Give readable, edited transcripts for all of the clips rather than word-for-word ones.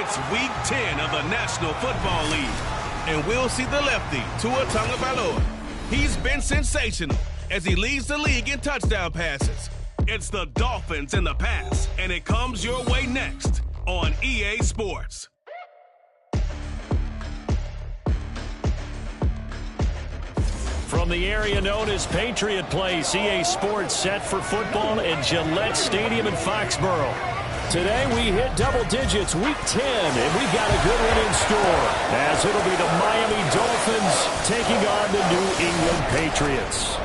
It's Week 10 of the National Football League, and we'll see the lefty, Tua Tagovailoa. He's been sensational as he leads the league in touchdown passes. It's the Dolphins in the pass, and it comes your way next on EA Sports. From the area known as Patriot Place, EA Sports set for football at Gillette Stadium in Foxborough. Today we hit double digits, Week 10, and we've got a good one in store, as it'll be the Miami Dolphins taking on the New England Patriots.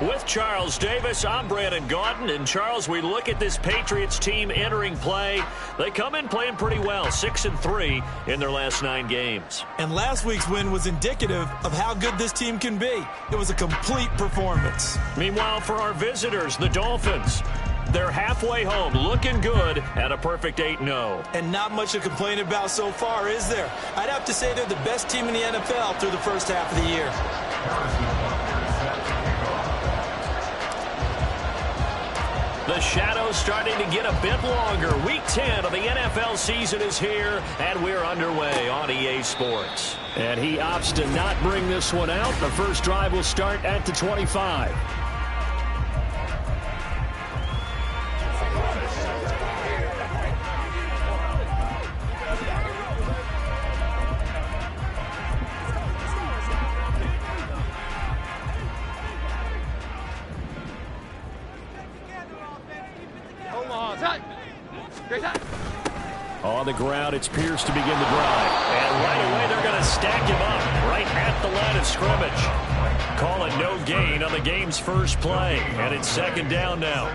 With Charles Davis, I'm Brandon Gaudin. And Charles, we look at this Patriots team entering play. They come in playing pretty well, 6-3 in their last 9 games. And last week's win was indicative of how good this team can be. It was a complete performance. Meanwhile, for our visitors, the Dolphins, they're halfway home, looking good at a perfect 8-0. And not much to complain about so far, is there? I'd have to say they're the best team in the NFL through the first half of the year. The shadow's starting to get a bit longer. Week 10 of the NFL season is here, and we're underway on EA Sports. And he opts to not bring this one out. The first drive will start at the 25. On the ground, it's Pierce to begin the drive. And right away, they're going to stack him up right at the line of scrimmage. Call it no gain on the game's first play. And it's second down now.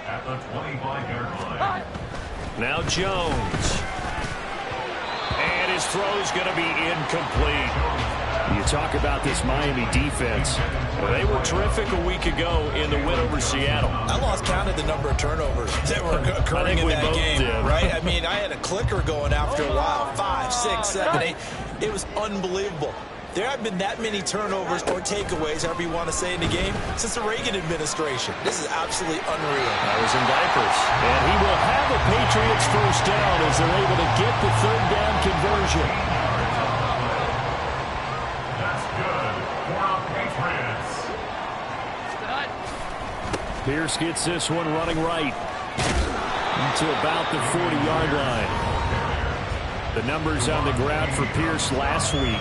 At the 25-yard line. Now Jones. And his throw's going to be incomplete. You talk about this Miami defense. They were terrific a week ago in the win over Seattle. I lost count of the number of turnovers that were occurring in that game, right? I mean, I had a clicker going after a while. 5, 6, 7, 8. It was unbelievable. There have been that many turnovers or takeaways, however you want to say, in the game since the Reagan administration. This is absolutely unreal. I was in diapers. And he will have the Patriots first down as they're able to get the third down conversion. Pierce gets this one running right to about the 40-yard line. The numbers on the ground for Pierce last week,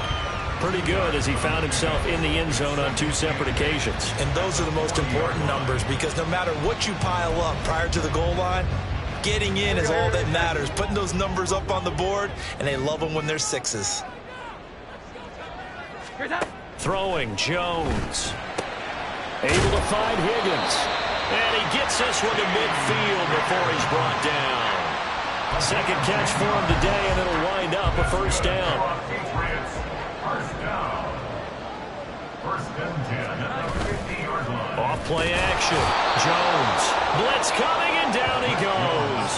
pretty good as he found himself in the end zone on 2 separate occasions. And those are the most important numbers because no matter what you pile up prior to the goal line, getting in is all that matters. Putting those numbers up on the board, and they love them when they're 6s. Throwing, Jones. Able to find Higgins. And he gets this one to midfield before he's brought down. Second catch for him today, and it'll wind up a first down. First and 10 at the 50-yard line. Off play action. Jones. Blitz coming, and down he goes.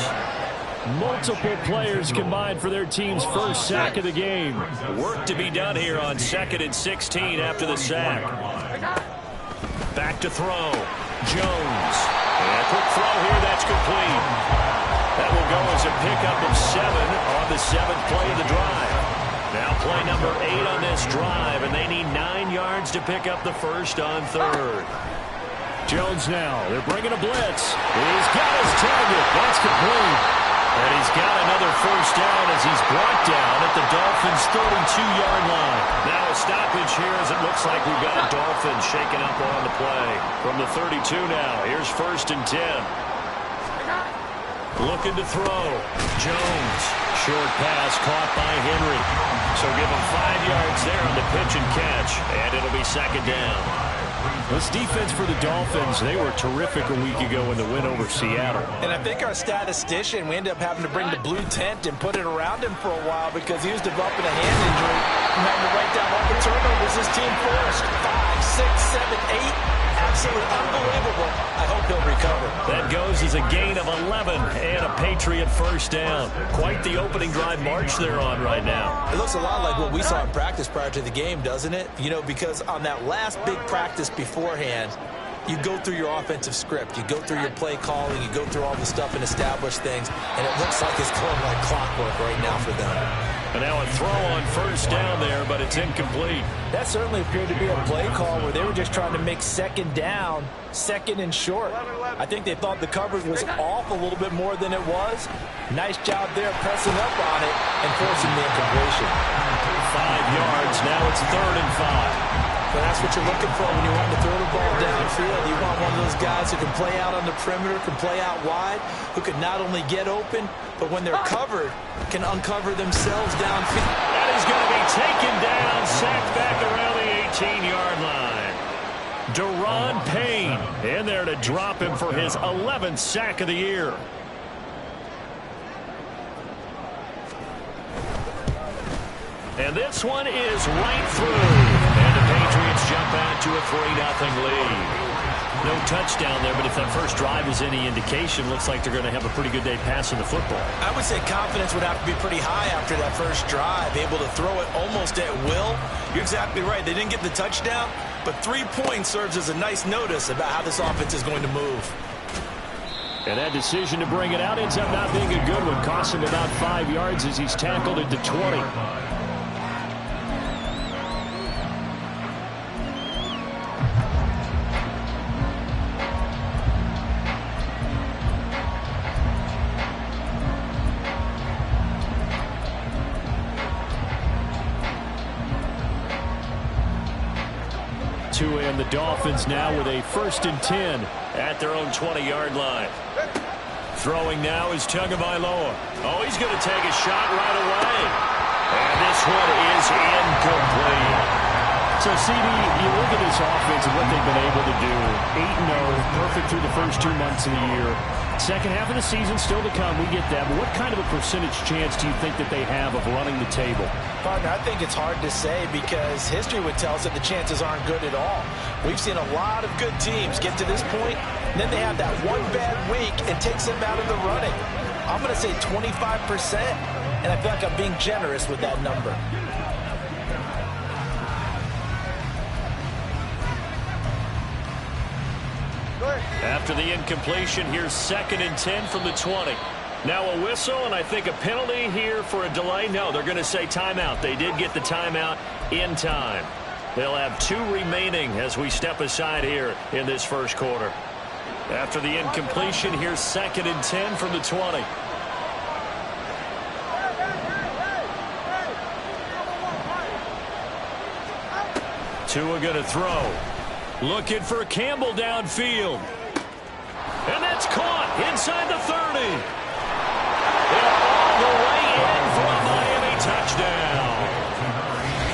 Multiple players combined for their team's first sack of the game. Work to be done here on 2nd and 16 after the sack. Back to throw. Jones. And a quick throw here. That's complete. That will go as a pickup of 7 on the 7th play of the drive. Now play number 8 on this drive, and they need 9 yards to pick up the first on 3rd. Jones now. They're bringing a blitz. He's got his target. That's complete. And he's got another first down as he's brought down at the Dolphins' 32-yard line. Now a stoppage here as it looks like we've got Dolphins shaking up on the play. From the 32 now, here's 1st and 10. Looking to throw. Jones. Short pass caught by Henry. So give him 5 yards there on the pitch and catch. And it'll be second down. This defense for the Dolphins, they were terrific a week ago in the win over Seattle. And I think our statistician, we ended up having to bring the blue tent and put it around him for a while because he was developing a hand injury and having to write down all the turnovers his team forced. 5, 6, 7, 8. Absolutely unbelievable. I hope he'll recover. That goes as a gain of 11 and a Patriot first down. Quite the opening drive march they're on right now. It looks a lot like what we saw in practice prior to the game, doesn't it? You know, because on that last big practice beforehand, you go through your offensive script. You go through your play calling. You go through all the stuff and establish things. And it looks like it's going like clockwork right now for them. And now a throw on first down there, but it's incomplete. That certainly appeared to be a play call where they were just trying to make second down, second and short. I think they thought the coverage was off a little bit more than it was. Nice job there pressing up on it and forcing the incompletion. 5 yards. Now it's 3rd and 5. But that's what you're looking for when you want to throw the ball downfield. You want one of those guys who can play out on the perimeter, can play out wide, who can not only get open, but when they're covered, can uncover themselves downfield. That is going to be taken down, sacked back around the 18-yard line. Deron Payne in there to drop him for his 11th sack of the year. And this one is right through. And the Patriots jump out to a 3-0 lead. No touchdown there, but if that first drive is any indication, looks like they're going to have a pretty good day passing the football. I would say confidence would have to be pretty high after that first drive, able to throw it almost at will. You're exactly right. They didn't get the touchdown, but 3 points serves as a nice notice about how this offense is going to move. And that decision to bring it out ends up not being a good one, costing about 5 yards as he's tackled at the 20. 2 and the Dolphins now with a 1st and 10 at their own 20-yard line. Throwing now is Tagovailoa. Oh, he's going to take a shot right away. And this one is incomplete. So, CD, you look at this offense and what they've been able to do. 8-0, perfect through the first 2 months of the year. Second half of the season still to come. We get that. But what kind of a percentage chance do you think that they have of running the table? Partner, I think it's hard to say because history would tell us that the chances aren't good at all. We've seen a lot of good teams get to this point, and then they have that one bad week and takes them out of the running. I'm going to say 25%, and I feel like I'm being generous with that number. After the incompletion, here's 2nd and 10 from the 20. Now a whistle, and I think a penalty here for a delay. No, they're going to say timeout. They did get the timeout in time. They'll have 2 remaining as we step aside here in this first quarter. After the incompletion, here's 2nd and 10 from the 20. Tua going to throw. Looking for Campbell downfield. And that's caught inside the 30. And all the way in for a Miami touchdown.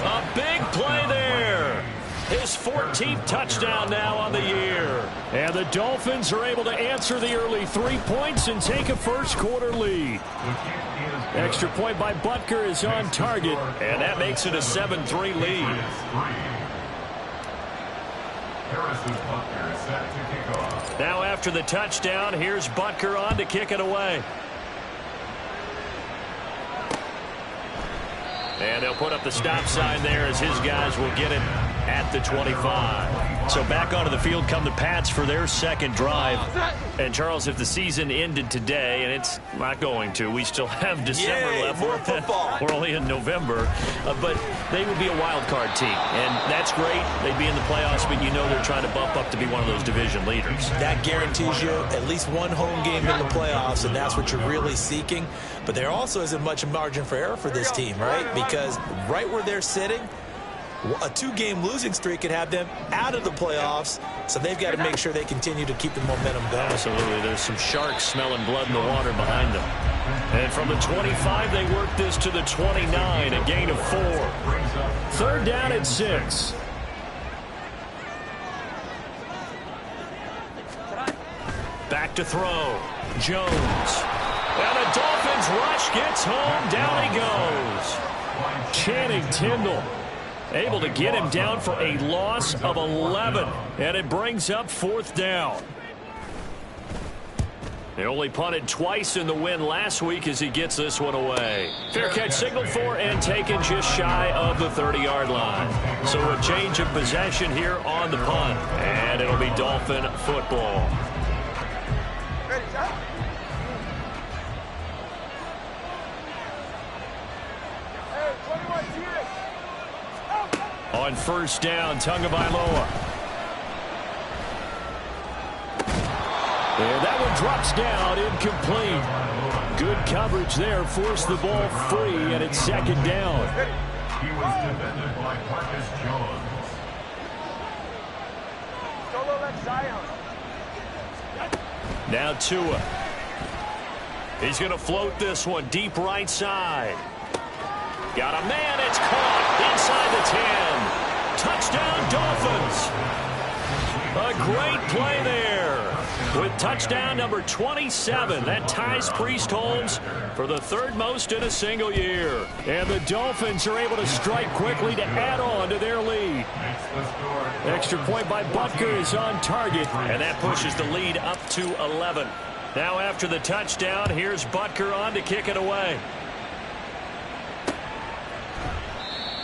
A big play there. His 14th touchdown now on the year. And the Dolphins are able to answer the early 3 points and take a first quarter lead. Extra point by Butker is on target, and that makes it a 7-3 lead. Now after the touchdown, here's Butker on to kick it away. And they'll put up the stop sign there as his guys will get it at the 25. So back onto the field come the Pats for their second drive. And, Charles, if the season ended today, and it's not going to, we still have December left. More football. We're only in November. But they would be a wild card team. And that's great. They'd be in the playoffs, but you know they're trying to bump up to be one of those division leaders. That guarantees you at least one home game in the playoffs, and that's what you're really seeking. But there also isn't much margin for error for this team, right? Because right where they're sitting, a 2-game losing streak could have them out of the playoffs, so they've got to make sure they continue to keep the momentum going. Absolutely. There's some sharks smelling blood in the water behind them. And from the 25, they work this to the 29, a gain of 4. 3rd down and 6. Back to throw. Jones. And the Dolphins rush gets home. Down he goes. Channing Tindall able to get him down for a loss of 11. And it brings up 4th down. They only punted twice in the win last week as he gets this one away. Fair catch signaled for and taken just shy of the 30-yard line. So a change of possession here on the punt. And it'll It'll be Dolphin football. On first down, Tagovailoa. And that one drops down, incomplete. Good coverage there, forced the ball free, and it's second down. He was defended by Marcus Jones. Now Tua. He's going to float this one deep right side. Got a man, it's caught inside the 10. Touchdown, Dolphins. A great play there with touchdown number 27. That ties Priest Holmes for the third most in a single year. And the Dolphins are able to strike quickly to add on to their lead. Extra point by Butker is on target, and that pushes the lead up to 11. Now after the touchdown, here's Butker on to kick it away.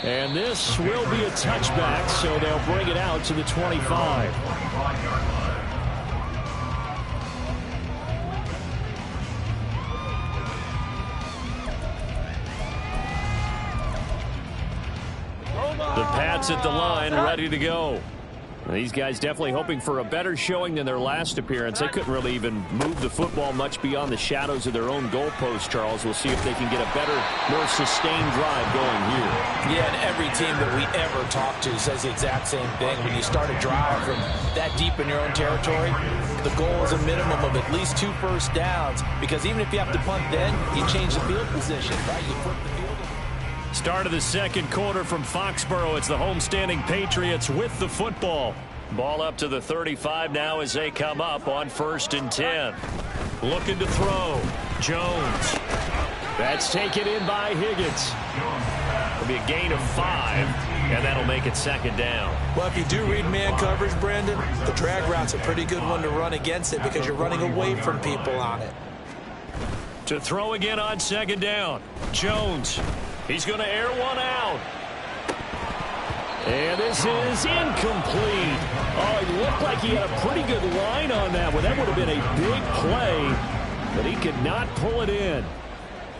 And this will be a touchback, so they'll bring it out to the 25. The Pats at the line, ready to go. These guys definitely hoping for a better showing than their last appearance. They couldn't really even move the football much beyond the shadows of their own goalpost, Charles. We'll see if they can get a better, more sustained drive going here. Yeah, and every team that we ever talk to says the exact same thing. When you start a drive from that deep in your own territory, the goal is a minimum of at least 2 first downs, because even if you have to punt then, you change the field position, right? You flip the field. Start of the second quarter from Foxborough. It's the homestanding Patriots with the football. Ball up to the 35 now as they come up on 1st and 10. Looking to throw. Jones. That's taken in by Higgins. It'll be a gain of 5, and that'll make it second down. Well, if you do read man coverage, Brandon, the drag route's a pretty good one to run against it because you're running away from people on it. To throw again on second down. Jones. He's going to air one out. And this is incomplete. Oh, it looked like he had a pretty good line on that one. That would have been a big play, but he could not pull it in.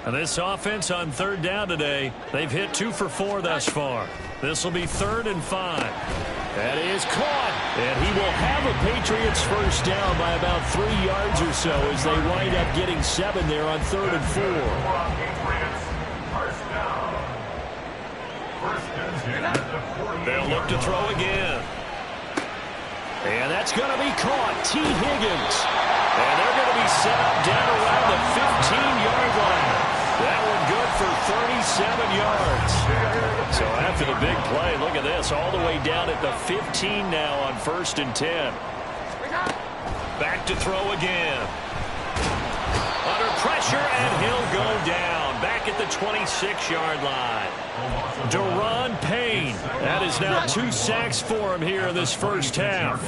And this offense on 3rd down today, they've hit 2 for 4 thus far. This will be 3rd and 5. That is caught. And he will have a Patriots first down by about 3 yards or so as they wind up getting 7 there on 3rd and 4. They'll look to throw again. And that's going to be caught. T. Higgins. And they're going to be set up down around the 15-yard line. That one good for 37 yards. So after the big play, look at this. All the way down at the 15 now on 1st and 10. Back to throw again. Under pressure, and he'll go down. Back at the 26-yard line. Deron Payne. That is now 2 sacks for him here in this first half.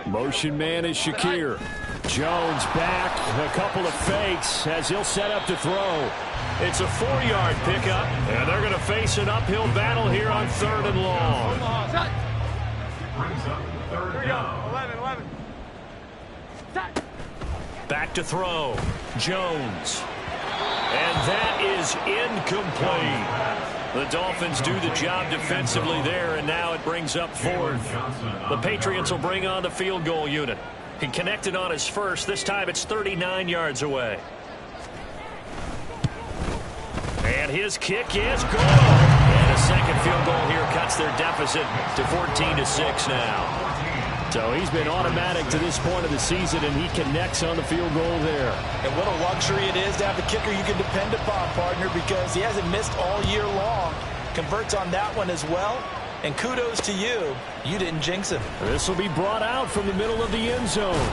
Motion man is Shakir. Jones back. A couple of fakes as he'll set up to throw. It's a 4-yard pickup, and they're going to face an uphill battle here on 3rd and long. Brings up 3rd down. 11. Back to throw. Jones. And that is incomplete. The Dolphins do the job defensively there, and now it brings up 4th. The Patriots will bring on the field goal unit. He connected on his first. This time it's 39 yards away. And his kick is good. And a second field goal here cuts their deficit to 14-6 now. So he's been automatic to this point of the season, and he connects on the field goal there. And what a luxury it is to have a kicker you can depend upon, partner, because he hasn't missed all year long. Converts on that one as well. And kudos to you. You didn't jinx him. This will be brought out from the middle of the end zone.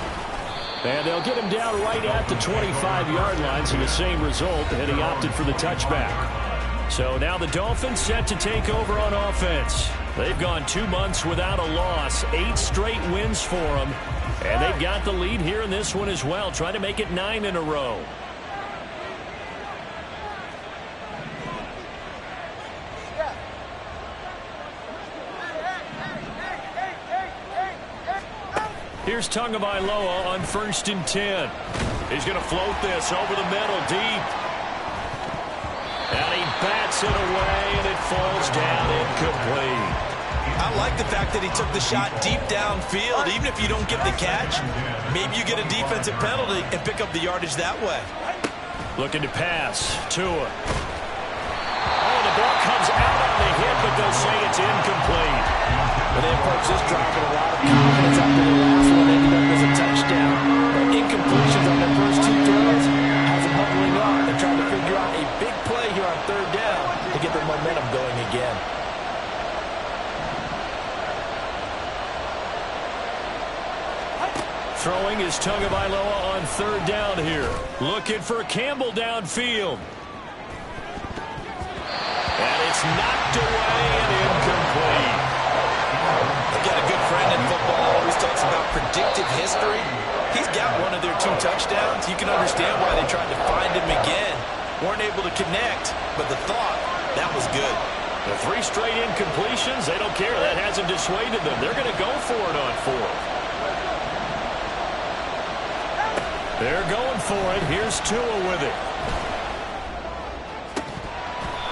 And they'll get him down right at the 25-yard line, so the same result, and he opted for the touchback. So now the Dolphins set to take over on offense. They've gone 2 months without a loss, 8 straight wins for them, and they've got the lead here in this one as well, trying to make it 9 in a row. Here's Tagovailoa on 1st and 10. He's going to float this over the middle, deep. And he bats it away, and it falls down incomplete. I like the fact that he took the shot deep downfield. Even if you don't get the catch, maybe you get a defensive penalty and pick up the yardage that way. Looking to pass. Tua. Oh, the ball comes out on the hit, but they'll say it's incomplete. Well, they approach this drive with a lot of confidence after the last one ended up as a touchdown. But incompletions on their first 2 throws has them bubbling up. They're trying to figure out a big play here on 3rd down to get their momentum going again. Throwing is Tagovailoa on 3rd down here. Looking for Campbell downfield. And it's knocked away and incomplete. I've got a good friend in football who always talks about predictive history. He's got one of their 2 touchdowns. You can understand why they tried to find him again. Weren't able to connect, but the thought, that was good. The 3 straight incompletions, they don't care. That hasn't dissuaded them. They're going to go for it on 4th. They're going for it. Here's Tua with it.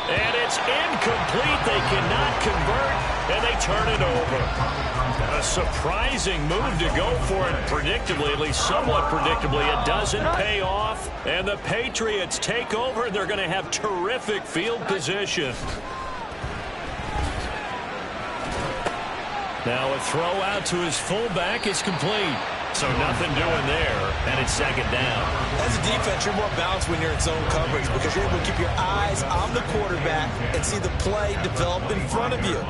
And it's incomplete. They cannot convert, and they turn it over. A surprising move to go for it predictably, at least somewhat predictably. It doesn't pay off, and the Patriots take over. They're going to have terrific field position. Now a throw out to his fullback is complete. So nothing doing there, and it's 2nd down. As a defense, you're more balanced when you're in zone coverage because you're able to keep your eyes on the quarterback and see the play develop in front of you.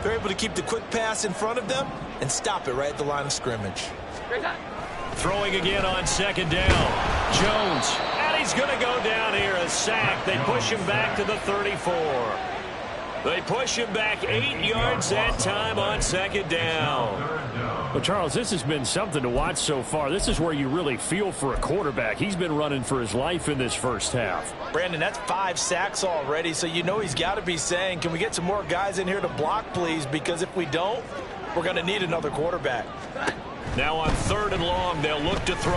They're able to keep the quick pass in front of them and stop it right at the line of scrimmage. Throwing again on 2nd down. Jones, and he's going to go down here, a sack. They push him back to the 34. They push him back 8 yards that time on 2nd down. Well, Charles, this has been something to watch so far. This is where you really feel for a quarterback. He's been running for his life in this first half. Brandon, that's 5 sacks already, so you know he's got to be saying, can we get some more guys in here to block, please? Because if we don't, we're going to need another quarterback. Now on 3rd and long, they'll look to throw.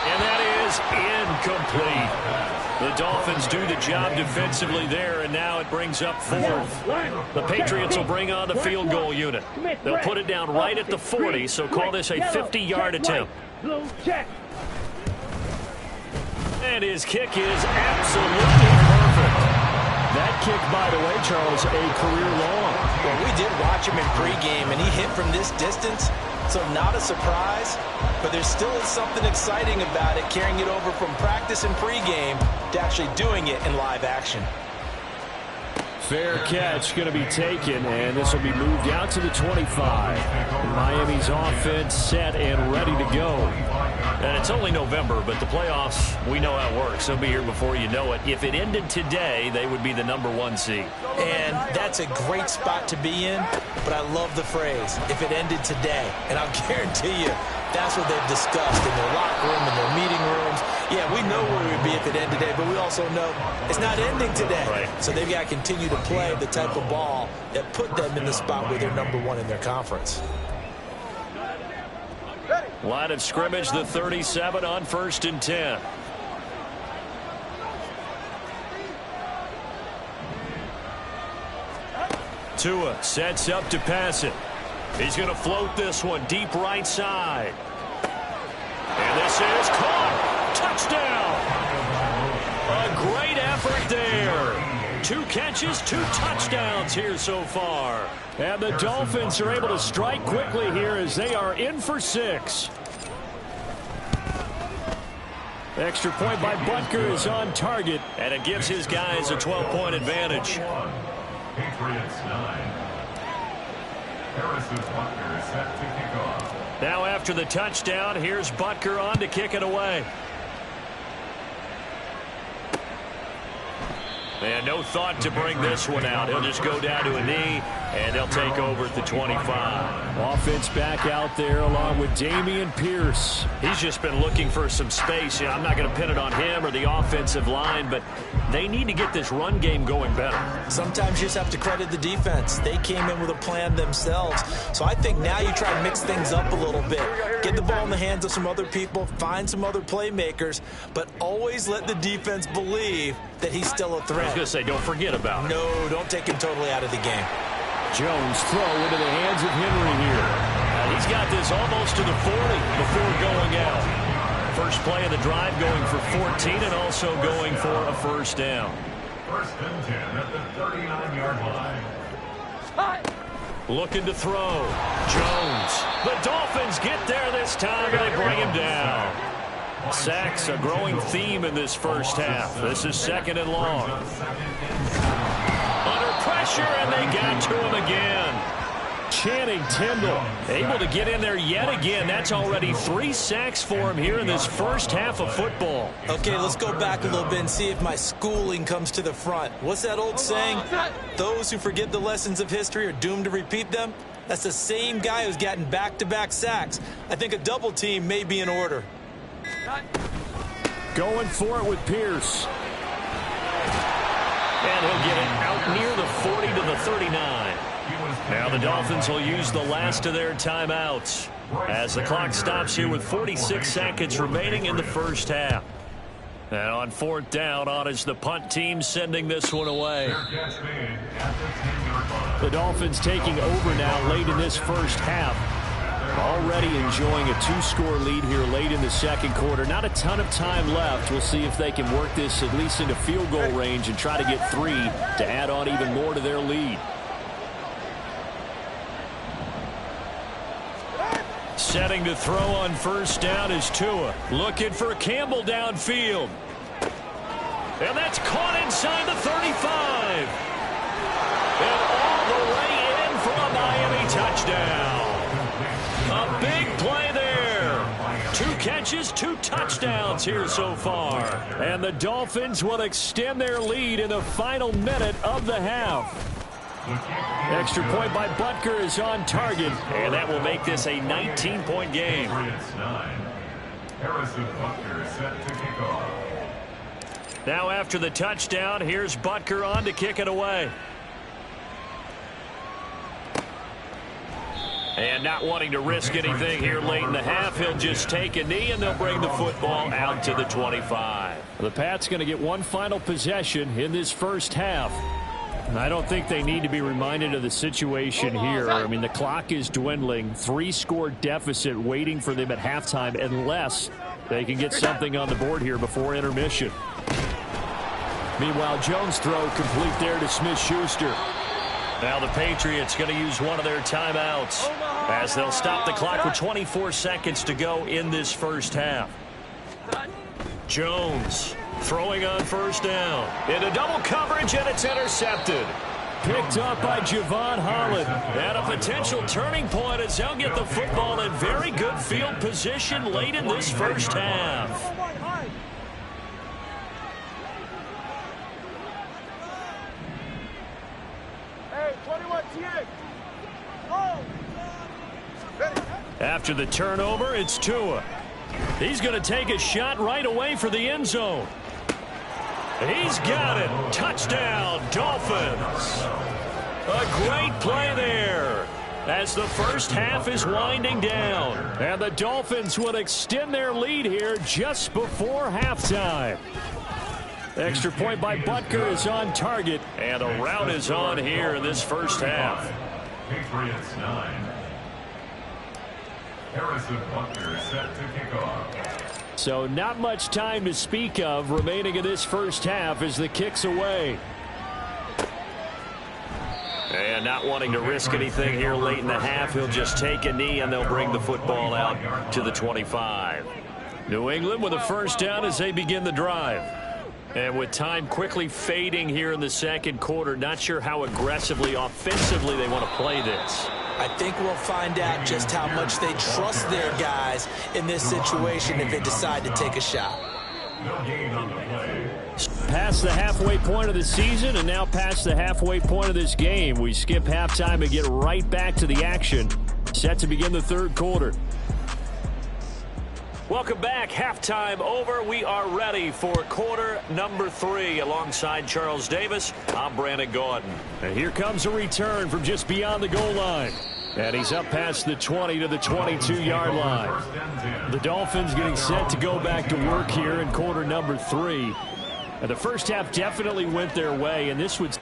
And that is incomplete. The Dolphins do the job defensively there, and now it brings up 4th. The Patriots will bring on the field goal unit. They'll put it down right at the 40, so call this a 50-yard attempt. And his kick is absolutely perfect. That kick, by the way, Charles, a career long. Well, we did watch him in pregame, and he hit from this distance, so not a surprise. But there still is something exciting about it, carrying it over from practice and pregame to actually doing it in live action. Fair catch going to be taken, and this will be moved out to the 25. Miami's offense set and ready to go. And it's only November, but the playoffs, we know how it works. They'll be here before you know it. If it ended today, they would be the #1 seed. And that's a great spot to be in, but I love the phrase, if it ended today. And I'll guarantee you, that's what they've discussed in their locker room, in their meeting rooms. Yeah, we know where we'd be if it ended today, but we also know it's not ending today. Right. So they've got to continue to play the type of ball that put them in the spot where they're #1 in their conference. Line of scrimmage, the 37 on 1st and 10. Tua sets up to pass it. He's going to float this one deep right side. And this is caught. Touchdown. A great effort there. 2 catches, 2 touchdowns here so far. And the Dolphins are able to strike quickly here as they are in for 6. Extra point by Butker is on target. And it gives his guys a 12-point advantage. Patriots 9. Harrison Butker set to kick off. Now after the touchdown, here's Butker on to kick it away. And no thought to bring this one out. He'll just go down to a knee, and they'll take over at the 25. Offense back out there along with Dameon Pierce. He's just been looking for some space. I'm not going to pin it on him or the offensive line, but they need to get this run game going better. Sometimes you just have to credit the defense. They came in with a plan themselves. So I think now you try to mix things up a little bit. Get the ball in the hands of some other people, find some other playmakers, but always let the defense believe that he's still a threat. I was going to say, don't forget about it. No, don't take him totally out of the game. Jones throw into the hands of Henry here. He's got this almost to the 40 before going out. First play of the drive going for 14 and also going for a first down. First and 10 at the 39-yard line. Looking to throw. Jones. The Dolphins get there this time and they bring him down. Sacks a growing theme in this first half. This is second and long. Under pressure and they got to him again. Channing Tindall able to get in there yet again. That's already 3 sacks for him here in this first half of football. Okay, let's go back a little bit and see if my schooling comes to the front. What's that old saying? Those who forget the lessons of history are doomed to repeat them. That's the same guy who's gotten back-to-back sacks. I think a double team may be in order. Going for it with Pierce. And he'll get it out near the 40 to the 39. Now the Dolphins will use the last of their timeouts as the clock stops here with 46 seconds remaining in the first half. And on fourth down, on is the punt team sending this one away. The Dolphins taking over now late in this first half. Already enjoying a 2-score lead here late in the second quarter. Not a ton of time left. We'll see if they can work this at least into field goal range and try to get 3 to add on even more to their lead. Setting to throw on first down is Tua. Looking for Campbell downfield. And that's caught inside the 35. And all the way in for a Miami touchdown. A big play there. 2 catches, 2 touchdowns here so far. And the Dolphins will extend their lead in the final minute of the half. Extra point by Butker is on target, and that will make this a 19-point game. Now after the touchdown, here's Butker on to kick it away. And not wanting to risk anything here late in the half, he'll just take a knee, and they'll bring the football out to the 25. The Pats going to get one final possession in this first half. I don't think they need to be reminded of the situation here. I mean, the clock is dwindling. 3-score deficit waiting for them at halftime unless they can get something on the board here before intermission. Meanwhile, Jones' throw complete there to Smith-Schuster. Now the Patriots going to use one of their timeouts as they'll stop the clock with 24 seconds to go in this first half. Jones throwing on first down. Into double coverage, and it's intercepted. Picked up by Javon Holland. And a potential turning point as they'll get the football in very good field position late in this first half. After the turnover, it's Tua. He's going to take a shot right away for the end zone. He's got it. Touchdown, Dolphins. A great play there as the first half is winding down. And the Dolphins will extend their lead here just before halftime. Extra point by Butker is on target. And a rout is on here in this first half. Patriots 9. Harrison Butker set to kick off. So not much time to speak of remaining in this first half as the kick's away. And not wanting to risk anything here late in the half, he'll just take a knee and they'll bring the football out to the 25. New England with a first down as they begin the drive. And with time quickly fading here in the second quarter, not sure how aggressively, offensively they want to play this. I think we'll find out just how much they trust their guys in this situation if they decide to take a shot. Past the halfway point of the season and now past the halfway point of this game. We skip halftime and get right back to the action. Set to begin the third quarter. Welcome back. Halftime over. We are ready for quarter number 3. Alongside Charles Davis, I'm Brandon Gordon. And here comes a return from just beyond the goal line. And he's up past the 20 to the 22-yard line. The Dolphins getting set to go back to work here in quarter number 3. And the first half definitely went their way, and this would...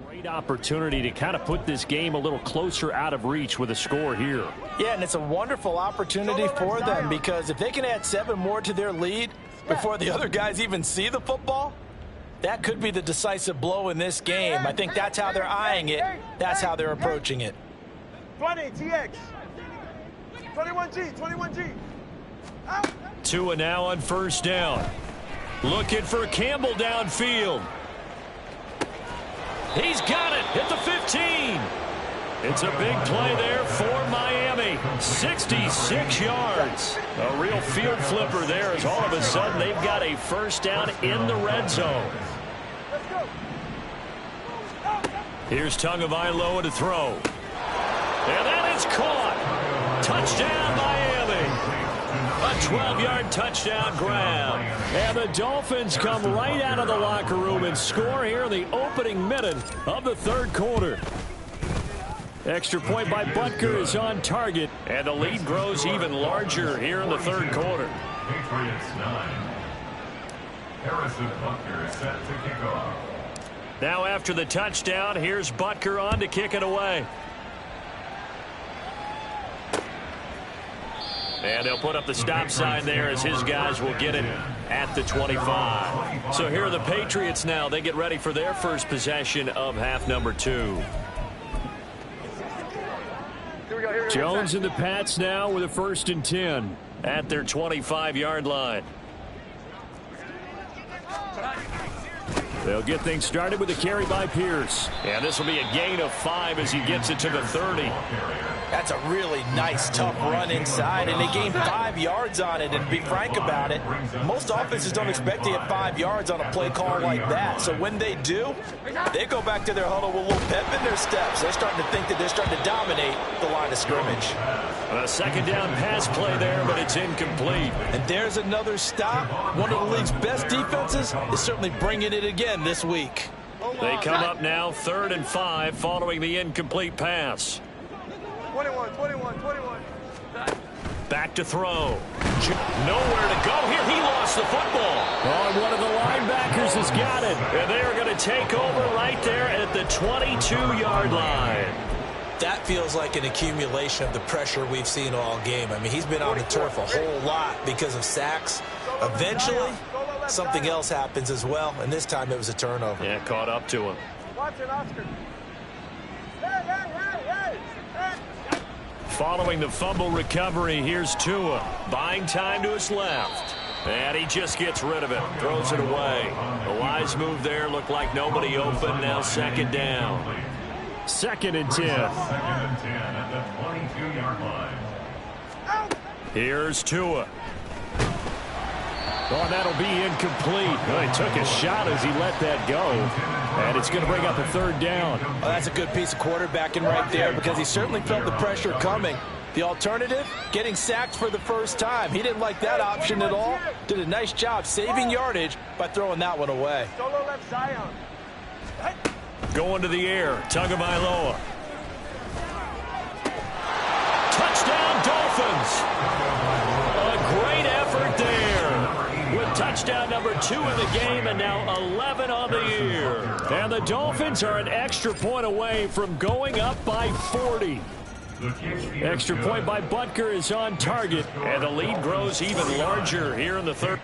Great opportunity to kind of put this game a little closer out of reach with a score here. Yeah, and it's a wonderful opportunity for them because if they can add 7 more to their lead before the other guys even see the football, that could be the decisive blow in this game. I think that's how they're eyeing it. That's how they're approaching it. 20, TX. 21G, 21G. Tua now on first down. Looking for Campbell downfield. He's got it at the 15. It's a big play there for Miami. 66 yards. A real field flipper there as all of a sudden they've got a first down in the red zone. Here's Tagovailoa to throw. And that is caught. Touchdown, Miami. A 12-yard touchdown grab. And the Dolphins come right out of the locker room and score here in the opening minute of the third quarter. Extra point by Butker is on target, and the lead grows even larger here in the third quarter. Patriots 9. Harrison Butker set to kick off. Now after the touchdown, here's Butker on to kick it away. And they'll put up the stop sign there as his guys will get it at the 25. So here are the Patriots now. They get ready for their first possession of half number 2. Jones and the Pats now with a 1st and 10 at their 25-yard line. They'll get things started with a carry by Pierce. And this will be a gain of 5 as he gets it to the 30. That's a really nice, tough run inside, and they gained 5 yards on it. And to be frank about it, most offenses don't expect to get 5 yards on a play call like that. So when they do, they go back to their huddle with a little pep in their steps. They're starting to think that they're starting to dominate the line of scrimmage. A second down pass play there, but it's incomplete. And there's another stop. One of the league's best defenses is certainly bringing it again this week. They come up now 3rd and 5 following the incomplete pass. 21. Back to throw. Nowhere to go here. He lost the football. Oh, and one of the linebackers has got it. And they're going to take over right there at the 22-yard line. That feels like an accumulation of the pressure we've seen all game. I mean, he's been on the turf a whole lot because of sacks. Eventually, something else happens as well, and this time it was a turnover. Yeah, caught up to him. Watch it, Oscar. Following the fumble recovery, here's Tua. Buying time to his left. And he just gets rid of it. Throws it away. A wise move there. Looked like nobody open. Now 2nd down. 2nd and 10. Second and 10 at the 22-yard line. Here's Tua. Oh, that'll be incomplete. Well, he took a shot as he let that go. And it's going to bring up a 3rd down. Well, that's a good piece of quarterbacking right there because he certainly felt the pressure coming. The alternative, getting sacked for the first time. He didn't like that option at all. Did a nice job saving yardage by throwing that one away. Solo left Zion. Going to the air. Tagovailoa. Touchdown, Dolphins. A great effort there. With touchdown number 2 in the game and now 11 on the year. And the Dolphins are an extra point away from going up by 40. Extra point by Butker is on target. And the lead grows even larger here in the 3rd.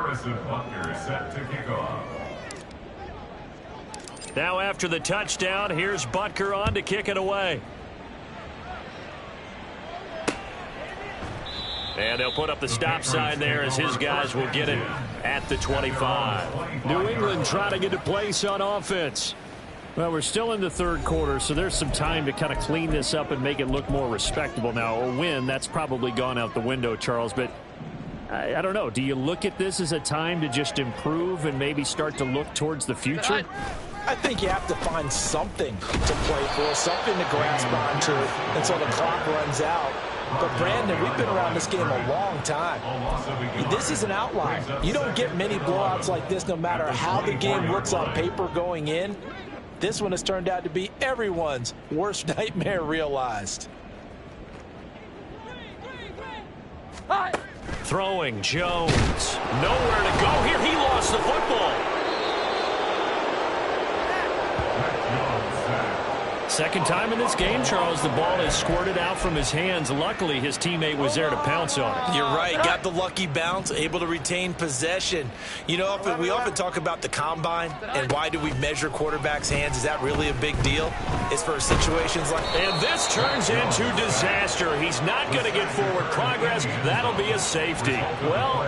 Harrison Butker is set to kick off. Now after the touchdown, here's Butker on to kick it away. And they'll put up the stop sign there as his guys will get it at the 25. New England trying to get a place on offense. Well, we're still in the third quarter, so there's some time to kind of clean this up and make it look more respectable. Now, a win, that's probably gone out the window, Charles, but I don't know. Do you look at this as a time to just improve and maybe start to look towards the future? I think you have to find something to play for, something to grasp onto until the clock runs out. But, Brandon, we've been around this game a long time. This is an outlier. You don't get many blowouts like this no matter how the game looks on paper going in. This one has turned out to be everyone's worst nightmare realized. Throwing Jones. Nowhere to go here. He lost the football. Second time in this game, Charles, the ball is squirted out from his hands. Luckily, his teammate was there to pounce on it. You're right. Got the lucky bounce, able to retain possession. You know, we often talk about the combine and why do we measure quarterbacks' hands. Is that really a big deal? It's for situations like... And this turns into disaster. He's not going to get forward progress. That'll be a safety. Well,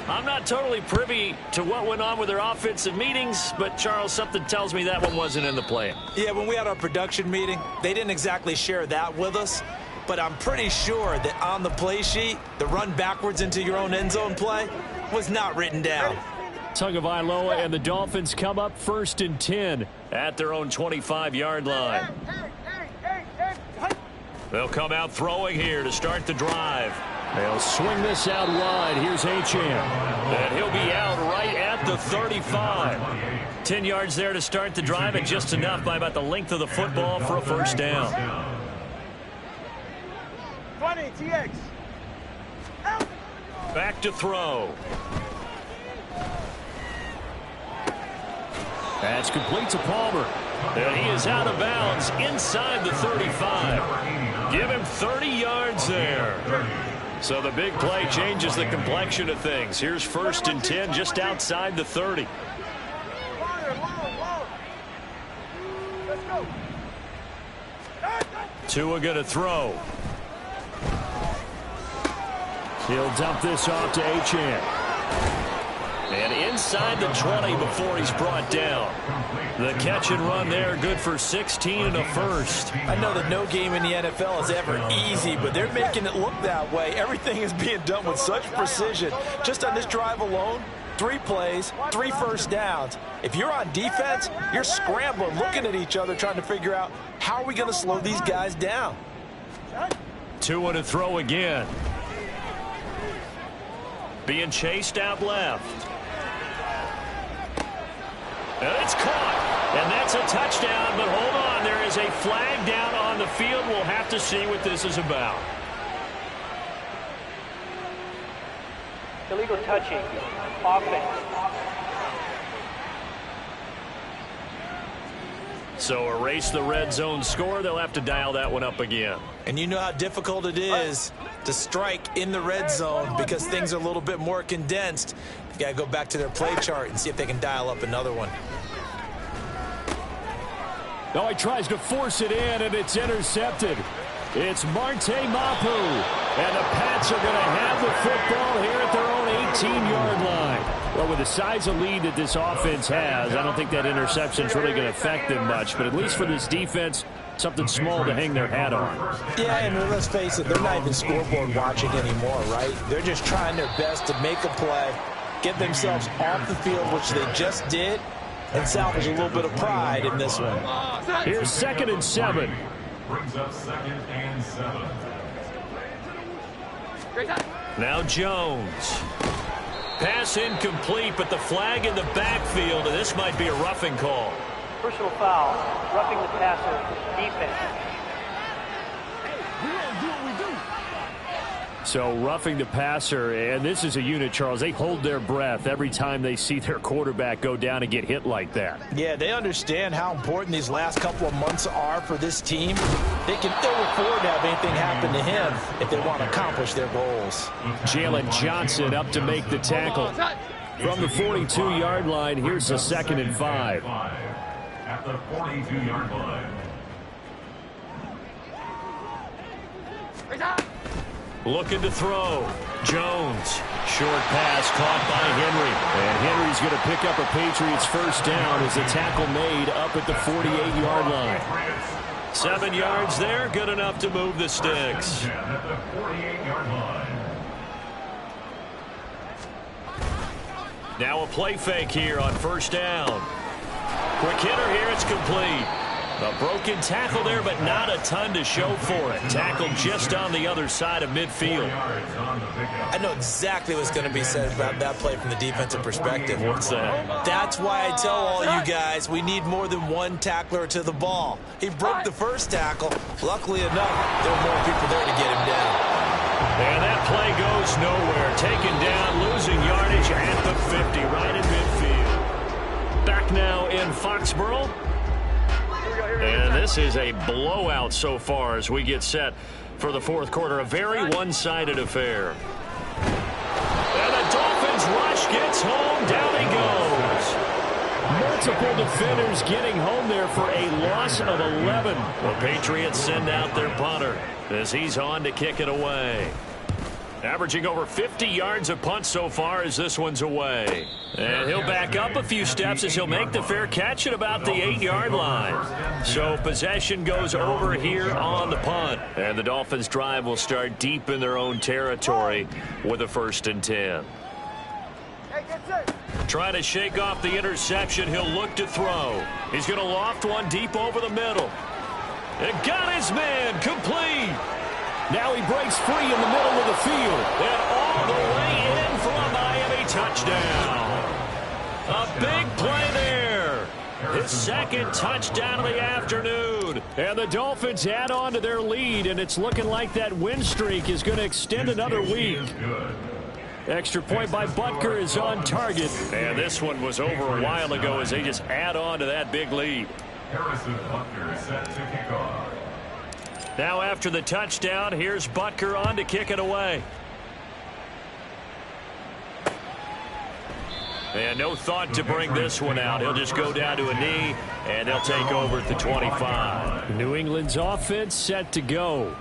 I'm not totally privy to what went on with their offensive meetings, but, Charles, something tells me that one wasn't in the plan. Yeah, when we had our production meeting, they didn't exactly share that with us, but I'm pretty sure that on the play sheet, the run backwards into your own end zone play was not written down. Tagovailoa and the Dolphins come up 1st and 10 at their own 25-yard line. They'll come out throwing here to start the drive. They'll swing this out wide. Here's Achane. And he'll be out right at the 35. 10 yards there to start the drive, and just enough by about the length of the football for a first down. 20, TX. Back to throw. That's complete to Palmer. And he is out of bounds inside the 35. Give him 30 yards there. So the big play changes the complexion of things. Here's 1st and 10 just outside the 30. Tua going to throw. He'll dump this off to Achane. And inside the 20 before he's brought down. The catch and run there, good for 16 and a first. I know that no game in the NFL is ever easy, but they're making it look that way. Everything is being done with such precision. Just on this drive alone, 3 plays, 3 first downs. If you're on defense, you're scrambling, looking at each other, trying to figure out how are we going to slow these guys down. Tua to throw again. Being chased out left. And it's caught. And that's a touchdown, but hold on. There is a flag down on the field. We'll have to see what this is about. Illegal touching. Offense. So erase the red zone score. They'll have to dial that one up again. And you know how difficult it is to strike in the red zone because things are a little bit more condensed. You got to go back to their play chart and see if they can dial up another one. Oh, he tries to force it in, and it's intercepted. It's Marte Mapu. And the Pats are going to have the football here at their own 18-yard line. Well, with the size of lead that this offense has, I don't think that interception is really going to affect them much. But at least for this defense, something small to hang their hat on. Yeah, and let's face it, they're not even scoreboard watching anymore, right? They're just trying their best to make a play, get themselves off the field, which they just did, and salvage a little bit of pride in this one. Here's 2nd and 7. Brings up 2nd and 7. Now Jones. Pass incomplete, but the flag in the backfield, and this might be a roughing call. Personal foul. Roughing the passer. Defense. So roughing the passer, and this is a unit, Charles. They hold their breath every time they see their quarterback go down and get hit like that. Yeah, they understand how important these last couple of months are for this team. They can ill afford to have anything happen to him if they want to accomplish their goals. Jalen Johnson up to make the tackle. From the 42-yard line, here's a 2nd and 5. At the 42-yard line. Looking to throw. Jones. Short pass caught by Henry. And Henry's going to pick up a Patriots first down as a tackle made up at the 48-yard line. 7 yards there, good enough to move the sticks. At the 48-yard line. Now a play fake here on first down. Quick hitter here, it's complete. A broken tackle there, but not a ton to show for it. Tackled just on the other side of midfield. I know exactly what's going to be said about that play from the defensive perspective. What's that? That's why I tell all you guys we need more than one tackler to the ball. He broke the first tackle. Luckily enough, there were more people there to get him down. And that play goes nowhere. Taken down, losing yardage at the 50, right in midfield. Back now in Foxborough. And this is a blowout so far as we get set for the fourth quarter. A very one-sided affair. And the Dolphins rush gets home. Down he goes. Multiple defenders getting home there for a loss of 11. The Patriots send out their punter as he's on to kick it away. Averaging over 50 yards a punt so far as this one's away. And he'll back up a few steps as he'll make the fair catch at about the 8-yard line. So possession goes over here on the punt. And the Dolphins' drive will start deep in their own territory with a 1st and 10. Trying to shake off the interception. He'll look to throw. He's going to loft one deep over the middle. And got his man complete. Now he breaks free in the middle of the field. And all the way in for a Miami touchdown. A big play there. His 2nd touchdown of the afternoon. And the Dolphins add on to their lead, and it's looking like that win streak is going to extend another week. Extra point by Butker is on target. And this one was over a while ago as they just add on to that big lead. Harrison Butker is set to kick off. Now after the touchdown, here's Butker on to kick it away. And no thought to bring this one out. He'll just go down to a knee, and they'll take over at the 25. New England's offense set to go.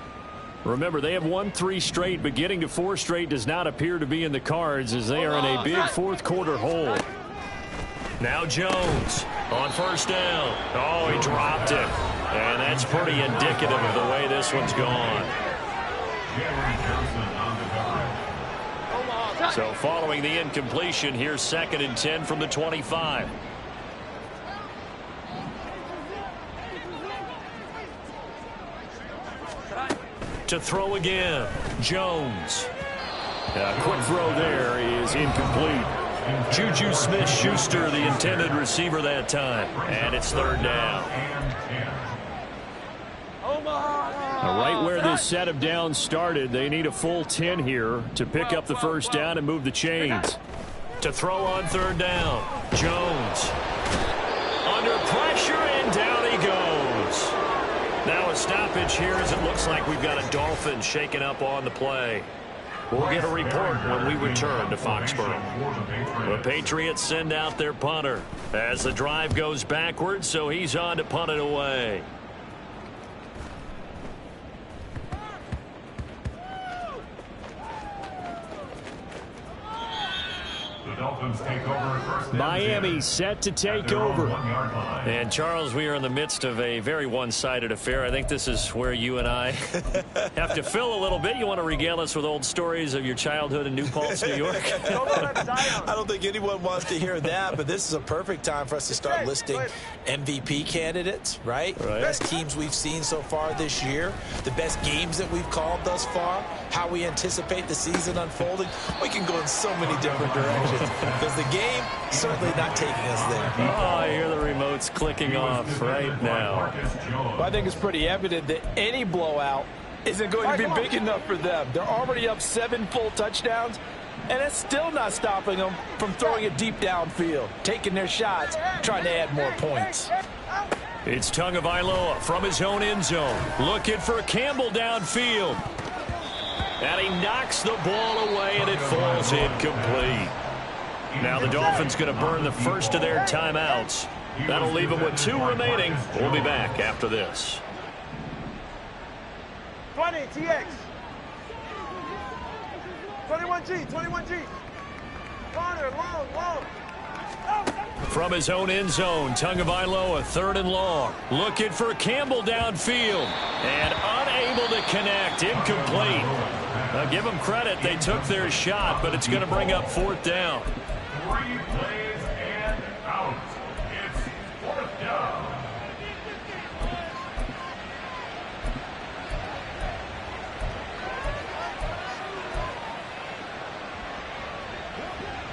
Remember, they have won 3 straight, but getting to 4 straight does not appear to be in the cards as they are in a big fourth quarter hole. Now Jones on first down. Oh, he dropped it. And that's pretty indicative of the way this one's gone. So following the incompletion, here's 2nd and 10 from the 25. To throw again, Jones. A quick throw there is incomplete. Juju Smith-Schuster, the intended receiver that time. And it's 3rd down. Right where this set of downs started, they need a full 10 here to pick up the first down and move the chains. To throw on 3rd down, Jones. Under pressure, and down he goes. Now a stoppage here as it looks like we've got a Dolphin shaken up on the play. We'll get a report when we return to Foxborough. The Patriots send out their punter as the drive goes backwards, so he's on to punt it away. Miami set to take over. And Charles, we are in the midst of a very one-sided affair. I think this is where you and I have to fill a little bit. You want to regale us with old stories of your childhood in New Paltz, New York? I don't think anyone wants to hear that, but this is a perfect time for us to start listing MVP candidates, right? Best teams we've seen so far this year, the best games that we've called thus far, how we anticipate the season unfolding. We can go in so many different directions because the game certainly not taking us there. Oh, I hear the remotes clicking off right now. Well, I think it's pretty evident that any blowout isn't going to be big enough for them. They're already up 7 full touchdowns, and it's still not stopping them from throwing it deep downfield, taking their shots, trying to add more points. It's Tagovailoa from his own end zone, looking for Campbell downfield. And he knocks the ball away, and it falls incomplete. Now the Dolphins going to burn the first of their timeouts. That'll leave them with 2 remaining. We'll be back after this. 20, TX. 21G, 21G. Corner, long. From his own end zone, Tagovailoa, 3rd and long. Looking for Campbell downfield. And unable to connect. Incomplete. Now give them credit. They took their shot, but it's going to bring up 4th down. 3 plays and out. It's 4th down.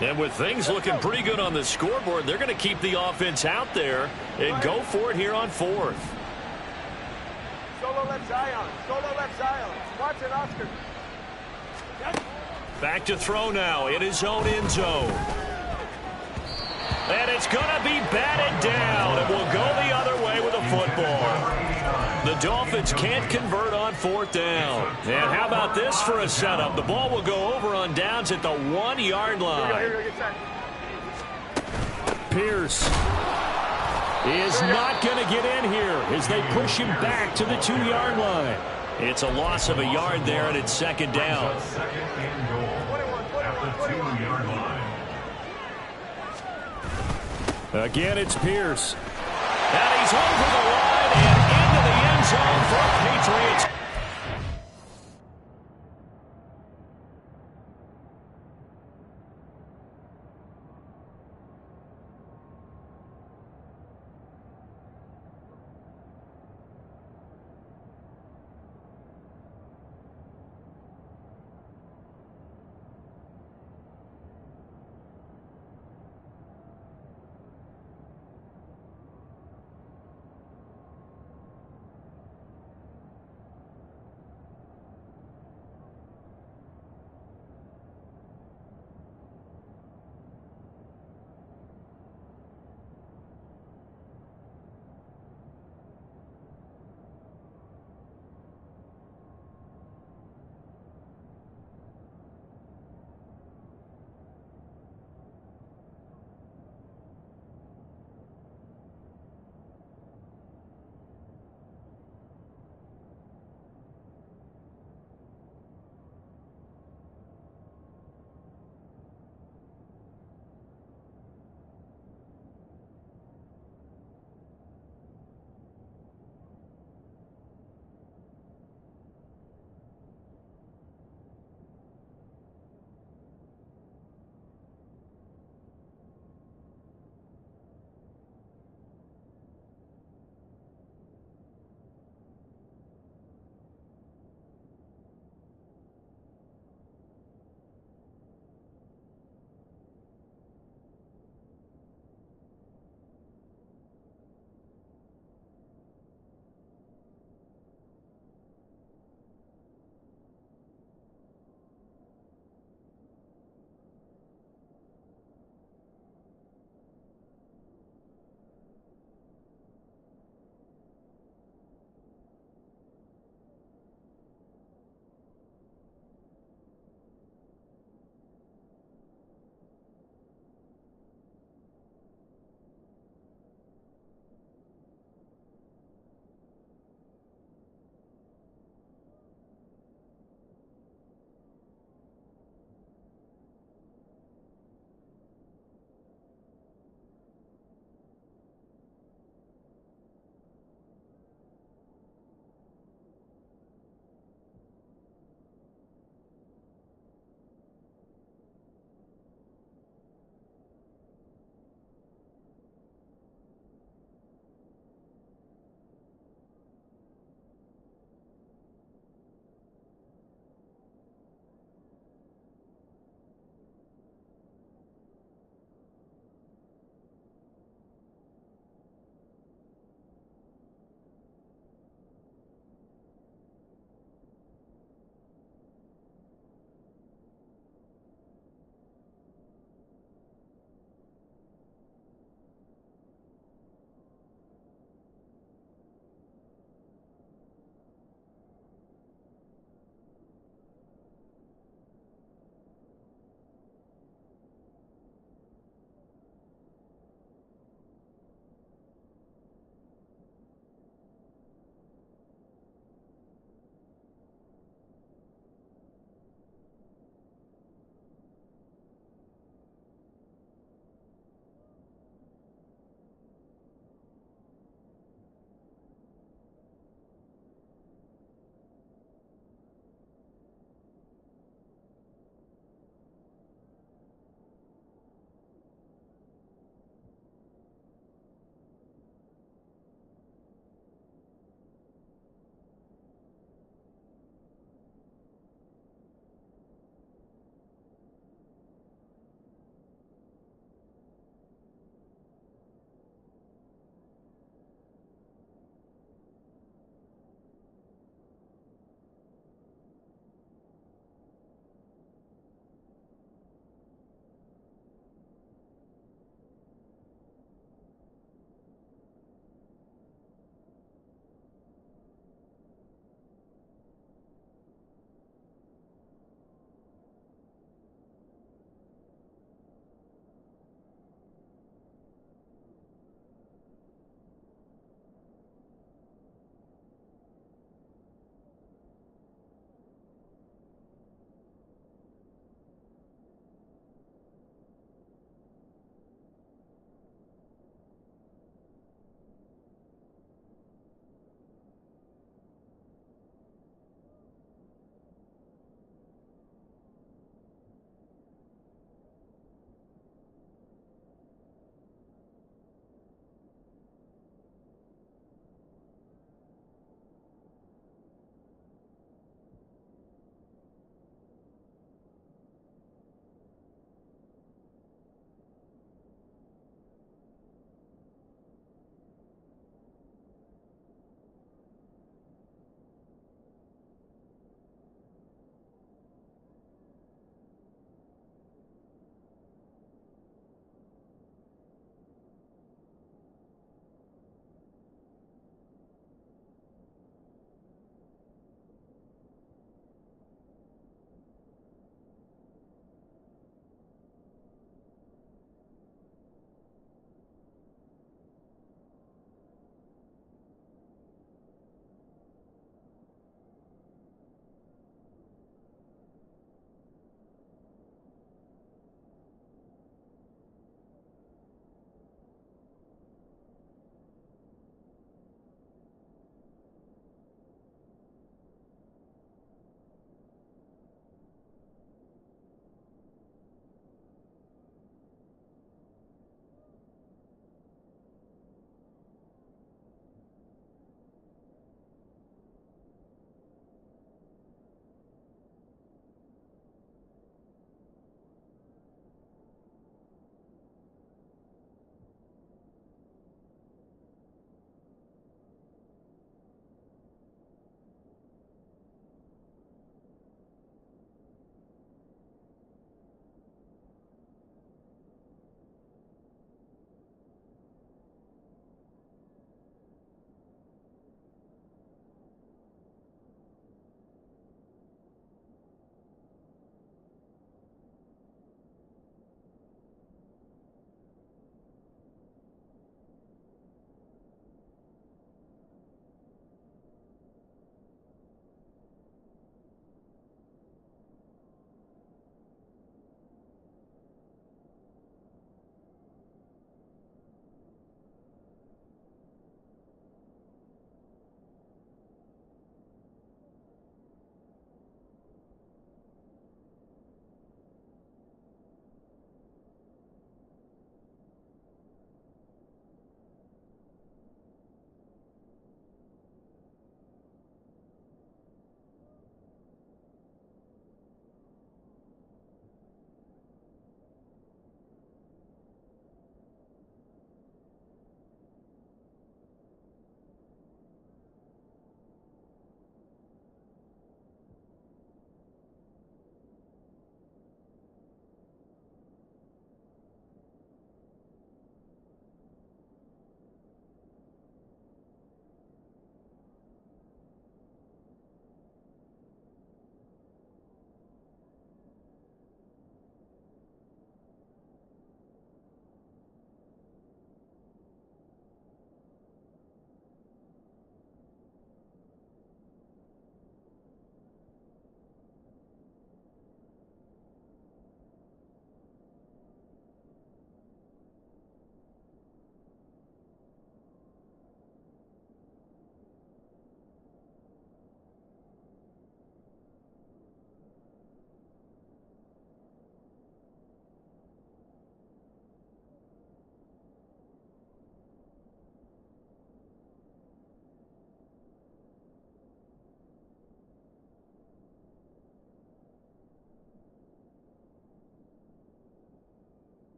And with things looking pretty good on the scoreboard, they're going to keep the offense out there and go for it here on 4th. Solo left Zion. Watson, Oscar. Back to throw now in his own end zone. And it's going to be batted down, and will go the other way with a football. The Dolphins can't convert on 4th down. And how about this for a setup? The ball will go over on downs at the 1-yard line. Pierce is not going to get in here as they push him back to the 2-yard line. It's a loss of a yard there, and it's 2nd down. Second and goal at the 2-yard line. Again, it's Pierce. And he's over the line and into the end zone for Patriots.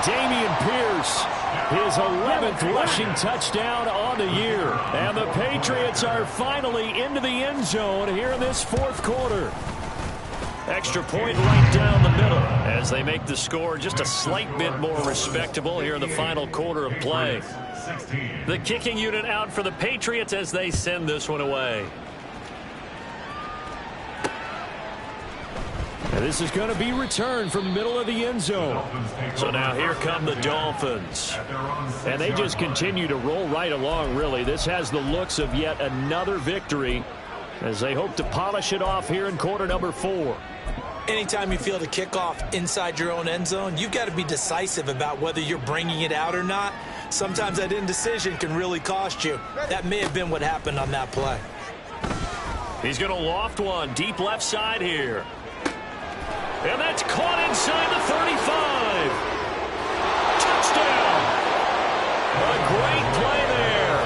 Dameon Pierce, his 11th rushing touchdown on the year. And the Patriots are finally into the end zone here in this fourth quarter. Extra point right down the middle as they make the score just a slight bit more respectable here in the final quarter of play. The kicking unit out for the Patriots as they send this one away. And this is going to be returned from the middle of the end zone. So now here come the Dolphins. And they just continue to roll right along, really. This has the looks of yet another victory as they hope to polish it off here in quarter number 4. Anytime you field a kickoff inside your own end zone, you've got to be decisive about whether you're bringing it out or not. Sometimes that indecision can really cost you. That may have been what happened on that play. He's going to loft one deep left side here. And that's caught inside the 35. Touchdown. A great play there.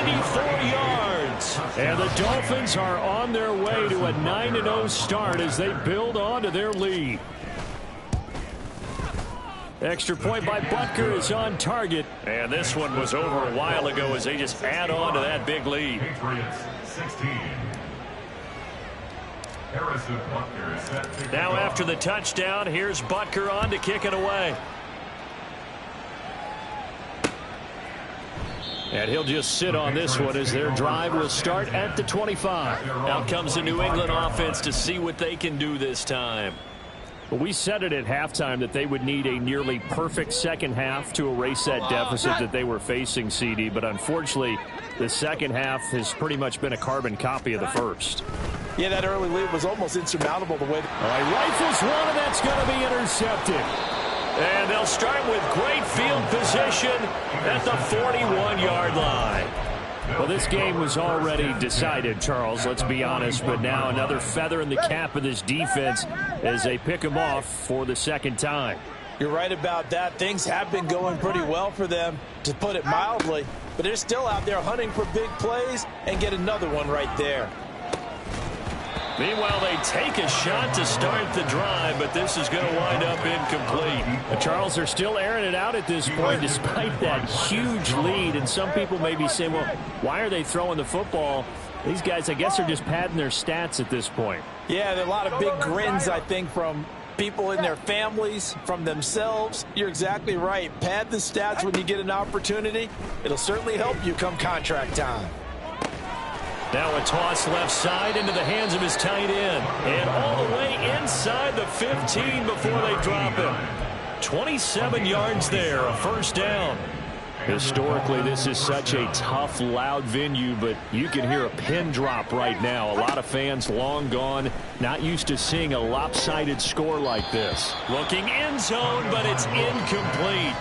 94 yards. And the Dolphins are on their way to a 9-0 start as they build on to their lead. Extra point by Butker is on target. And this one was over a while ago as they just add on to that big lead. Patriots 16. Now after the touchdown, here's Butker on to kick it away. And he'll just sit on this one as their drive will start at the 25. Out comes the New England offense to see what they can do this time. Well, we said it at halftime that they would need a nearly perfect second half to erase that deficit that they were facing, CD. But unfortunately, the second half has pretty much been a carbon copy of the first. Yeah, that early lead was almost insurmountable the way. All right, rifles one, and that's going to be intercepted. And they'll start with great field position at the 41-yard line. Well, this game was already decided, Charles, let's be honest. But now another feather in the cap of this defense as they pick them off for the second time. You're right about that. Things have been going pretty well for them, to put it mildly. But they're still out there hunting for big plays and get another one right there. Meanwhile, they take a shot to start the drive, but this is going to wind up incomplete. Charles, they're still airing it out at this point despite that huge lead. And some people may be saying, well, why are they throwing the football? These guys, I guess, are just padding their stats at this point. Yeah, there are a lot of big grins, I think, from people in their families, from themselves. You're exactly right. Pad the stats when you get an opportunity. It'll certainly help you come contract time. Now a toss left side into the hands of his tight end. And all the way inside the 15 before they drop him. 27 yards there, a first down. Historically, this is such a tough, loud venue, but you can hear a pin drop right now. A lot of fans long gone, not used to seeing a lopsided score like this. Looking end zone, but it's incomplete.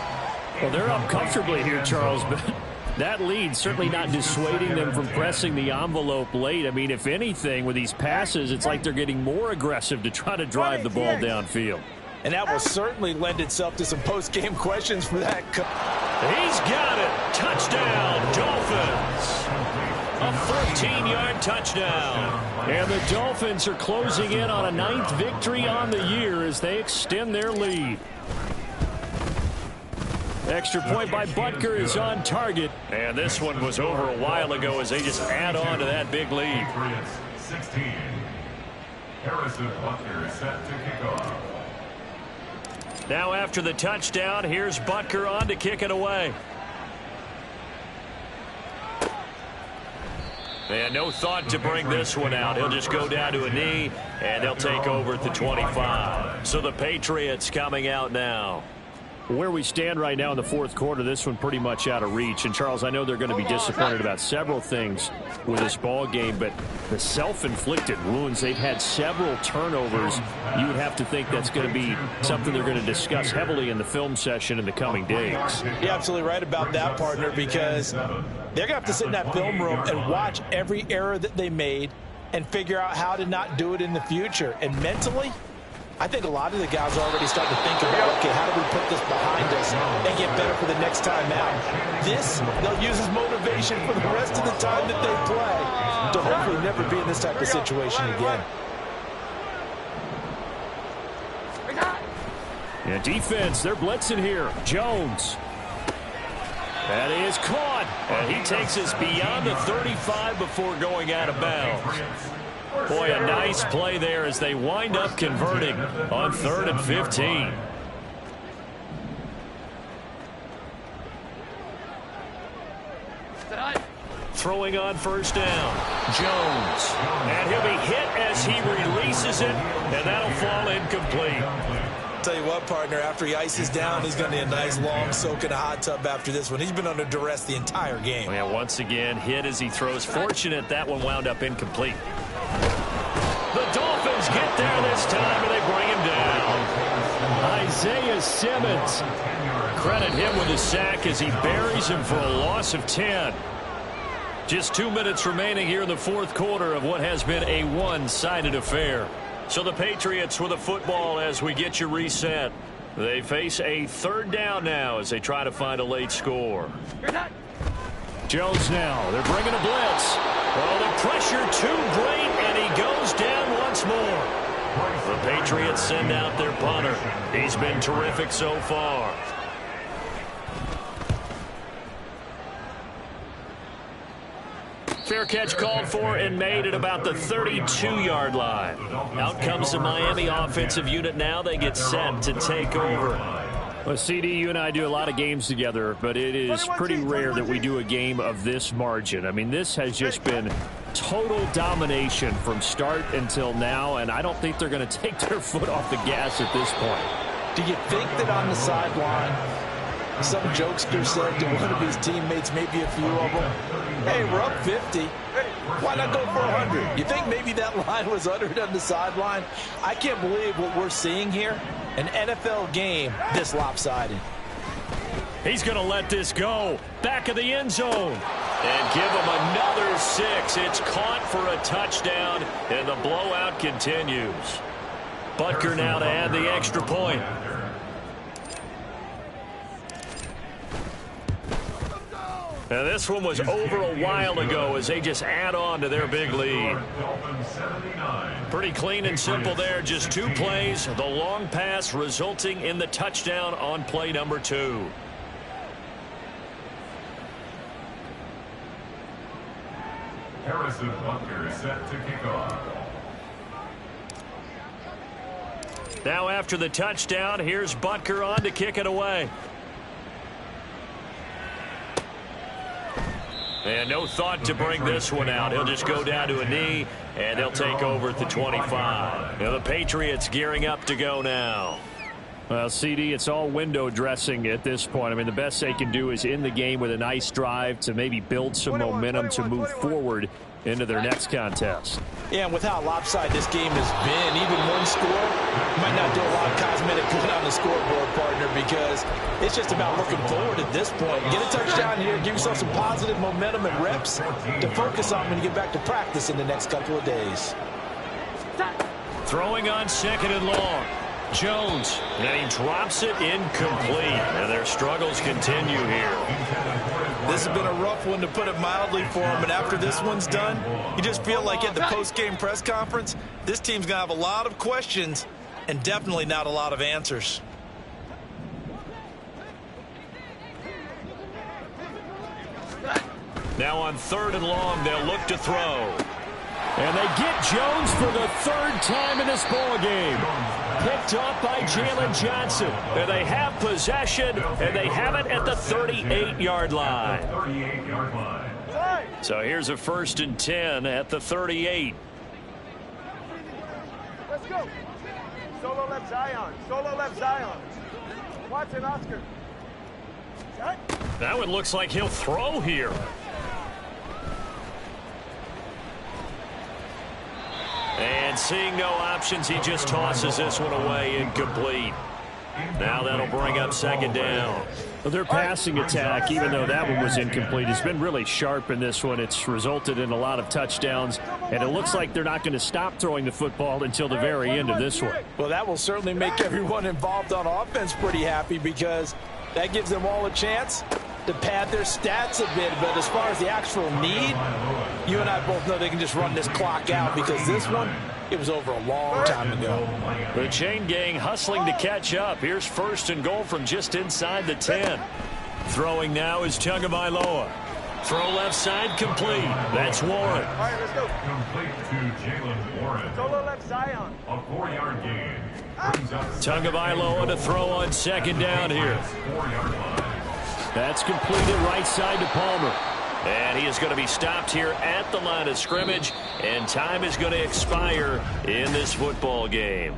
Well, they're up comfortably here, Charles, but that lead certainly not dissuading them from pressing the envelope late. I mean, if anything, with these passes, it's like they're getting more aggressive to try to drive the ball downfield. And that will certainly lend itself to some post-game questions for that. He's got it. Touchdown, Dolphins. A 14-yard touchdown. And the Dolphins are closing in on a 9th victory on the year as they extend their lead. Extra point by Butker is on target. And this one was over a while ago as they just add on to that big lead. 16. Harrison Butker is set to kick off. Now after the touchdown, here's Butker on to kick it away. And no thought to bring this one out. He'll just go down to a knee, and they'll take over at the 25. So the Patriots coming out now. Where we stand right now in the fourth quarter, this one pretty much out of reach. And, Charles, I know they're going to be disappointed about several things with this ball game, but the self-inflicted wounds, they've had several turnovers. You would have to think that's going to be something they're going to discuss heavily in the film session in the coming days. You're absolutely right about that, partner, because they're going to have to sit in that film room and watch every error that they made and figure out how to not do it in the future. And mentally, I think a lot of the guys are already starting to think about, okay, how do we put this behind us and get better for the next time out? This, they'll use as motivation for the rest of the time that they play to hopefully never be in this type of situation again. Yeah, defense, they're blitzing here. Jones. That is caught. And he takes us beyond the 35 before going out of bounds. Boy, a nice play there as they wind up converting on 3rd and 15. Throwing on 1st down. Jones. And he'll be hit as he releases it, and that'll fall incomplete. Tell you what, partner, after he ices down, he's going to need a nice long soak in a hot tub after this one. He's been under duress the entire game. Yeah, once again, hit as he throws. Fortunate that one wound up incomplete. The Dolphins get there this time, and they bring him down. Isaiah Simmons. Credit him with a sack as he buries him for a loss of 10. Just 2 minutes remaining here in the 4th quarter of what has been a one-sided affair. So the Patriots with the football as we get you reset. They face a 3rd down now as they try to find a late score. Jones now. They're bringing a blitz. Well, the pressure too great, and he goes down once more. The Patriots send out their punter. He's been terrific so far. Fair catch called for and made at about the 32-yard line. Out comes the Miami offensive unit now. They get set to take over. Well, CD, you and I do a lot of games together, but it is pretty rare that we do a game of this margin. I mean, this has just been total domination from start until now, and I don't think they're going to take their foot off the gas at this point. Do you think that on the sideline, some jokester said to one of his teammates, maybe a few of them, hey, we're up 50. Why not go for 100? You think maybe that line was uttered on the sideline? I can't believe what we're seeing here. An NFL game this lopsided. He's going to let this go. Back of the end zone. And give him another 6. It's caught for a touchdown, and the blowout continues. Butker now to add the extra point. Now this one was over a while ago as they just add on to their big lead. Pretty clean and simple there. Just 2 plays. The long pass resulting in the touchdown on play number 2. Harrison Butker is set to kick off. Now after the touchdown, here's Butker on to kick it away. And no thought to bring this one out. He'll just go down to a knee, and they'll take over at the 25. Now the Patriots gearing up to go now. Well, CD, it's all window dressing at this point. I mean, the best they can do is in the game with a nice drive to maybe build some momentum to move forward into their next contest. Yeah, and with how lopsided this game has been, even one score might not do a lot of cosmetic good on the scoreboard, partner, because it's just about looking forward at this point. Get a touchdown here, give yourself some positive momentum and reps to focus on when you get back to practice in the next couple of days. Throwing on 2nd and long. Jones, and he drops it incomplete. And their struggles continue here. This has been a rough one, to put it mildly, for him. And after this one's done, you just feel like at the post-game press conference, this team's going to have a lot of questions and definitely not a lot of answers. Now on 3rd and long, they'll look to throw. And they get Jones for the 3rd time in this ball game. Picked off by Jalen Johnson. And they have possession, and they have it at the 38-yard line. So here's a 1st and 10 at the 38. Let's go. Solo left Zion. Solo left Zion. Watson, Oscar. That one looks like he'll throw here. And seeing no options, he just tosses this one away, incomplete. Now that'll bring up 2nd down. Well, their passing attack, even though that one was incomplete, has been really sharp in this one. It's resulted in a lot of touchdowns, and it looks like they're not going to stop throwing the football until the very end of this one. Well, that will certainly make everyone involved on offense pretty happy, because that gives them all a chance to pad their stats a bit. But as far as the actual need, you and I both know they can just run this clock out, because this one, it was over a long time ago. The chain gang hustling to catch up. Here's 1st and goal from just inside the 10. Throwing now is Tagovailoa. Throw left side complete. That's Warren. All right, let's go. Complete to Jalen Warren. Solo left Zion. A 4-yard gain. Brings up Tagovailoa to throw on 2nd down here. 4-yard line. That's completed right side to Palmer. And he is going to be stopped here at the line of scrimmage, and time is going to expire in this football game.